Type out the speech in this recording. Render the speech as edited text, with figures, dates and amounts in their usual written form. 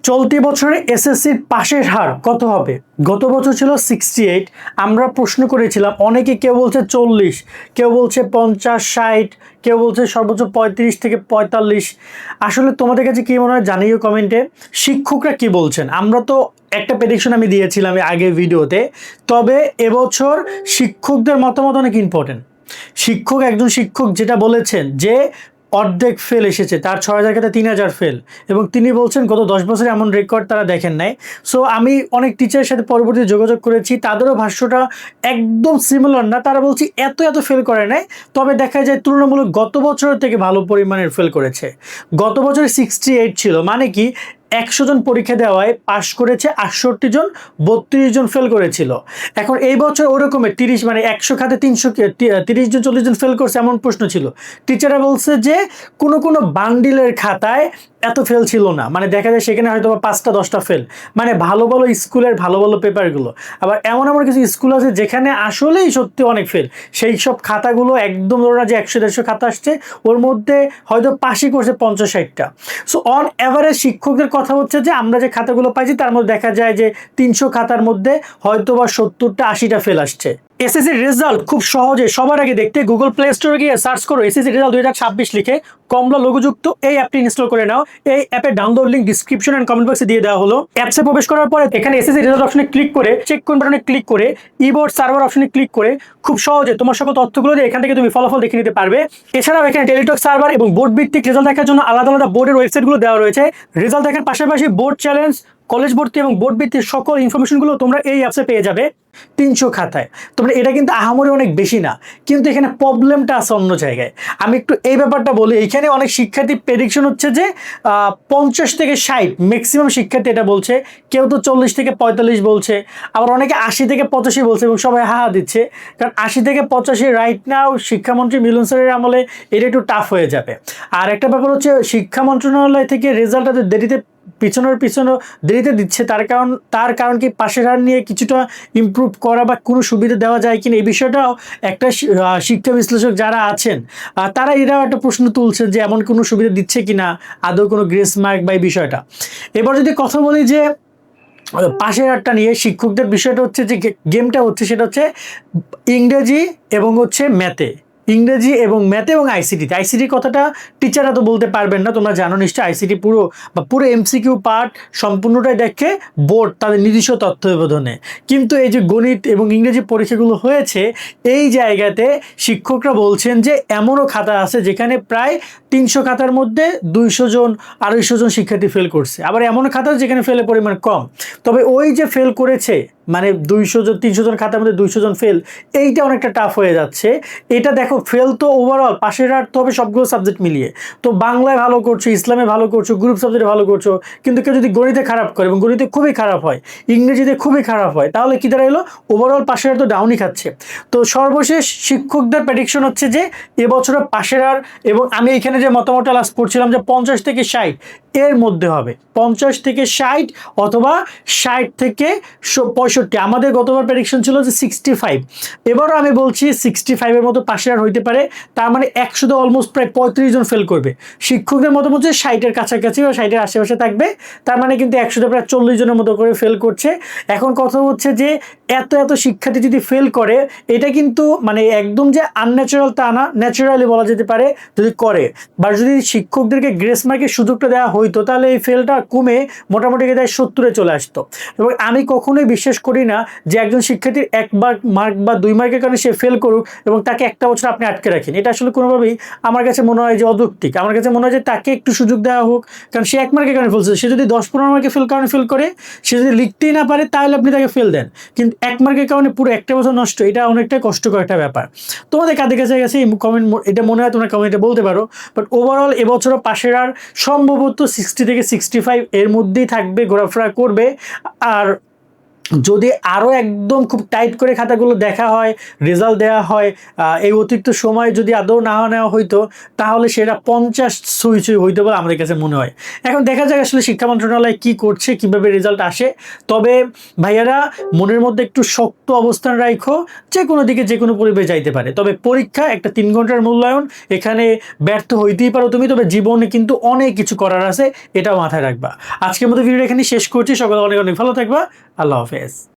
চলতি বছরে এসএসসির পাশের হার কত হবে? গত বছর ছিল 68। আমরা প্রশ্ন করেছিলাম, অনেকে কেউ বলছে 40, কেউ বলছে 50, 60, কেউ বলছে সর্বোচ্চ 35 থেকে 45। আসলে তোমাদের কাছে কি মনে হয় জানিও কমেন্টে। শিক্ষকরা কি বলছেন? আমরা তো একটা প্রেডিকশন আমি দিয়েছিলাম আগের ভিডিওতে, তবে এবছর শিক্ষকদের মতামত অনেক ইম্পর্টেন্ট। একজন শিক্ষক যেটা বলেছেন যে অর্ধেক ফেল এসেছে, তার 6000 খাতে 3000 ফেল, এবং তিনি বলছেন গত 10 বছরে এমন রেকর্ড তারা দেখেন নাই। সো আমি অনেক টিচারের সাথে পরবর্তীতে যোগাযোগ করেছি, তাদেরও ভাষ্যটা একদম সিমিলার না। তারা বলছে এত এত ফেল করে নাই, তবে দেখা যায় তুলনামূলক গত বছরের থেকে ভালো পরিমাণের ফেল করেছে। গত বছরে 68 ছিল, মানে কি 100 জন পরীক্ষা দেওয়ায় পাশ করেছে 68 জন, 32 জন ফেল করেছিল। এখন এই বছর ওরকমের 30, মানে 100 খাতে 30 জন 40 জন ফেল করছে এমন প্রশ্ন ছিল। টিচাররা বলছে যে কোনো বান্ডিলের খাতায় এত ফেল ছিল না, মানে দেখা যায় সেখানে হয়তো 5টা 10টা ফেল, মানে ভালো ভালো স্কুলের ভালো ভালো পেপারগুলো। আবার এমন এমন কিছু স্কুল আছে যেখানে আসলেই সত্যি অনেক ফেল, সেই সব খাতাগুলো একদম ধরো যে 100-150 খাতা আসছে, ওর মধ্যে হয়তো পাশই করছে 50-60টা। সো অন অ্যাভারেজ শিক্ষকদের কথা হচ্ছে যে আমরা যে খাতাগুলো পাইছি তার মধ্যে দেখা যায় যে 300 খাতার মধ্যে হয়তো বা 70টা 80টা ফেল আসছে। এসএসসি রেজাল্ট খুব সহজে সবার আগে দেখতে গুগল প্লে স্টোরে গিয়ে সার্চ করো এসএসসি রেজাল্ট 2026 লিখে কমলা লোগোযুক্ত এই অ্যাপটি ইনস্টল করে নাও। এই অ্যাপের download link description and comment বক্সে দিয়ে দেওয়া হলো। অ্যাপসে প্রবেশ করার পরে এখানে এসএসসি রেজাল্ট অপশনে ক্লিক করে চেক কোন বাটনে ক্লিক করে ইবোর্ড সার্ভার অপশনে ক্লিক করে খুব সহজে তোমার সকল তথ্যগুলো দিয়ে এখান থেকে তুমি ফলাফল দেখে নিতে পারবে। এছাড়াও এখানে টেলিটক সার্ভার এবং বোর্ড ভিত্তিক রেজাল্ট দেখার জন্য আলাদা আলাদা বোর্ডের ওয়েবসাইটগুলো দেওয়া রয়েছে। রেজাল্ট দেখার পাশাপাশি বোর্ড চ্যালেঞ্জ, কলেজ ভর্তি এবং বোর্ড ভিত্তিক সকল ইনফরমেশনগুলো তোমরা এই অ্যাপসে পেয়ে যাবে 300 খাতায়। তোমরা এটা কিন্তু আহামরি অনেক বেশি না, কিন্তু এখানে প্রবলেমটা আছে অন্য জায়গায়। আমি একটু এই ব্যাপারটা বলি। এখানে অনেক শিক্ষার্থী প্রেডিকশন হচ্ছে যে 50 থেকে 60 ম্যাক্সিমাম শিক্ষার্থী এটা বলছে, কেউ তো 40 থেকে 45 বলছে, আবার অনেকে 80 থেকে 85 বলছে, এবং সবাই হা দিচ্ছে। কারণ 80 থেকে 85 রাইট নাও শিক্ষামন্ত্রী মিলন স্যারের আমলে এটা একটু টাফ হয়ে যাবে। আর একটা ব্যাপার হচ্ছে শিক্ষা মন্ত্রণালয় থেকে রেজাল্টটা দেরিতে দেরিতে দিচ্ছে, তার কারণ কি পাশের হার নিয়ে কিছুটা ইমপ্রুভ করা বা কোনো সুবিধা দেওয়া যায় কিনা, এই বিষয়টাও একটা শিক্ষা বিশ্লেষক যারা আছেন তারা এটাও একটা প্রশ্ন তুলছেন যে এমন কোনো সুবিধা দিচ্ছে কিনা, আদৌ কোনো গ্রেস মার্ক বা এই বিষয়টা। এবার যদি কথা বলি যে পাশের হারটা নিয়ে শিক্ষকদের বিষয়টা হচ্ছে যে গেমটা হচ্ছে সেটা হচ্ছে ইংরেজি এবং হচ্ছে ম্যাথে, ইংরেজি এবং ম্যাথে এবং আইসিটির কথাটা টিচাররা তো বলতে পারবেন না, তোমরা জানো নিশ্চয়ই। আইসিটি পুরো এমসিকিউ পার্ট সম্পূর্ণটাই দেখে বোর্ড তাদের নিজস্ব তত্ত্বাবধানে। কিন্তু এই যে গণিত এবং ইংরেজি পরীক্ষাগুলো হয়েছে, এই জায়গাতে শিক্ষকরা বলছেন যে এমনও খাতা আছে যেখানে প্রায় 300 খাতার মধ্যে 200 জন 250 জন শিক্ষার্থী ফেল করছে। আবার এমন খাতা যেখানে ফেলের পরিমাণ কম, তবে ওই যে ফেল করেছে মানে 200 জন 300 জন খাতার মধ্যে 200 জন ফেল, এইটা অনেকটা টাফ হয়ে যাচ্ছে। এটা দেখো ফেল তো ওভারঅল পাশের রাখতে হবে সবগুলো সাবজেক্ট মিলিয়ে। তো বাংলায় ভালো করছো, ইসলামে ভালো করছো, গ্রুপ সাবজেক্টে ভালো করছো, কিন্তু কেউ যদি গণিতে খারাপ করে এবং গণিতে খুবই খারাপ হয়, ইংরেজিতে খুবই খারাপ হয়, তাহলে কি দাঁড়াইলো? ওভারঅল পাশের হার তো ডাউনই খাচ্ছে। তো সর্বশেষ শিক্ষকদের প্রেডিকশন হচ্ছে যে এবছর পাশের হার, এবং আমি এখানে যে মতামতটা লাস্ট পড়ছিলাম যে 50 থেকে 60 এর মধ্যে হবে, 50 থেকে 60 অথবা 60 থেকে 65। আমাদের গতবার প্রেডিকশন ছিল যে 65, এবারও আমি বলছি 65 এর মতো পাশের হার হইতে পারে। তার মানে 100 অলমোস্ট প্রায় 35 জন ফেল করবে। শিক্ষকদের মতামত হচ্ছে 60-এর কাছাকাছি বা 60-এর আশেপাশে থাকবে, তার মানে কিন্তু 100 প্রায় 40 জনের মতো করে ফেল করছে। এখন কথা হচ্ছে যে এত শিক্ষার্থী যদি ফেল করে, এটা কিন্তু মানে একদম যে আনন্যাচারাল তা না, ন্যাচারালি বলা যেতে পারে যদি করে। বা যদি শিক্ষকদেরকে গ্রেস মার্কের সুযোগটা দেওয়া হইতো, তাহলে এই ফেলটা কমে মোটামুটি 70-এ চলে আসতো। এবং আমি কখনোই বিশ্বাস করি না যে একজন শিক্ষার্থীর 1 মার্ক বা 2 মার্কের কারণে সে ফেল করুক এবং তাকে একটা বছর আপনি আটকে রাখেন। এটা আসলে কোনোভাবেই আমার কাছে মনে হয় যে অযৌক্তিক। আমার কাছে মনে হয় যে তাকে একটু সুযোগ দেওয়া হোক, কারণ সে 1 মার্কের কারণে ফেলছে। সে যদি 10-15 মার্কে ফেল করে, সে যদি লিখতেই না পারে, তাহলে আপনি তাকে ফেল দেন। কিন্তু 1 মার্কের কারণে পুরো একটা বছর নষ্ট, এটা অনেকটাই কষ্টকর একটা ব্যাপার। তোমাদের কাদের কাছে এই কমেন্ট এটা মনে হয় তোমরা কমেন্টে বলতে পারো। বাট ওভারঅল এবছরও পাশের আর সম্ভবত 60 থেকে 65 এর মধ্যেই থাকবে, ঘোরাফেরা করবে। আর যদি আরও একদম খুব টাইট করে খাতাগুলো দেখা হয়, রেজাল্ট দেওয়া হয়, এই অতিরিক্ত সময় যদি আদৌ না নেওয়া হইতো, তাহলে সেটা 50 ছুঁই ছুঁই হইতে বলে আমাদের কাছে মনে হয়। এখন দেখা যাক আসলে শিক্ষা মন্ত্রণালয় কী করছে, কীভাবে রেজাল্ট আসে। তবে ভাইয়ারা মনের মধ্যে একটু শক্ত অবস্থান রাখো, যে কোনো দিকে যে কোনো পরিবেশ যাইতে পারে। তবে পরীক্ষা একটা 3 ঘন্টার মূল্যায়ন, এখানে ব্যর্থ হইতেই পারো তুমি, তবে জীবনে কিন্তু অনেক কিছু করার আছে, এটাও মাথায় রাখবা। আজকের মতো ভিডিও এখানে শেষ করছি। সকলে অনেক অনেক ভালো থাকবা। আল্লাহ হাফেজ।